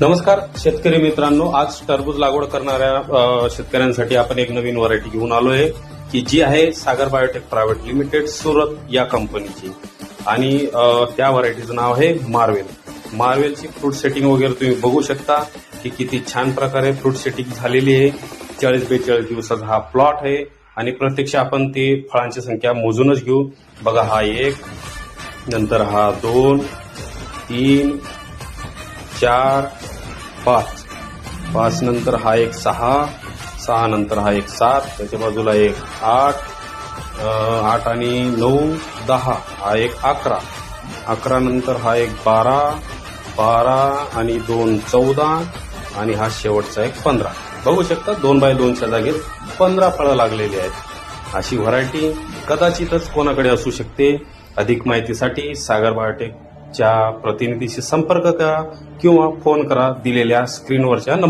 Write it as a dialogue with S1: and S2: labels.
S1: नमस्कार शेतकरी मित्रांनो, आज टरबूज लागवड करणाऱ्या शेतकऱ्यांसाठी आपण एक नवीन व्हरायटी घेऊन आलोय की जी आहे सागर बायोटेक प्रायव्हेट लिमिटेड सुरत या कंपनीची आणि त्या व्हरायटीचं नाव आहे मार्वेलची फ्रूट सेटिंग वगैरे तुम्ही बघू शकता की किती छान प्रकारे फ्रूट सेटिंग झालेली आहे। 40-42 दिवसाचा हा प्लॉट आहे आणि प्रत्यक्ष आपण ते फळांची संख्या मोजूनच घेऊ। बघा, हा 1, नंतर हा 2, 3, 4, 5 नंतर हा एक 6 नंतर हा एक 7, त्याच्या बाजूला एक 8 आणि 9, 10, हा एक 11 नंतर हा एक 12 आणि 2, 14 आणि हा शेवटचा एक 15। बघू शकता 2x2च्या जागेत 15 फळं लागलेली आहेत। अशी व्हरायटी कदाचितच कोणाकडे असू शकते। अधिक माहितीसाठी सागर बायोटेक च्या प्रतिनिधीशी संपर्क करा किंवा फोन करा दिलेल्या स्क्रीनवरच्या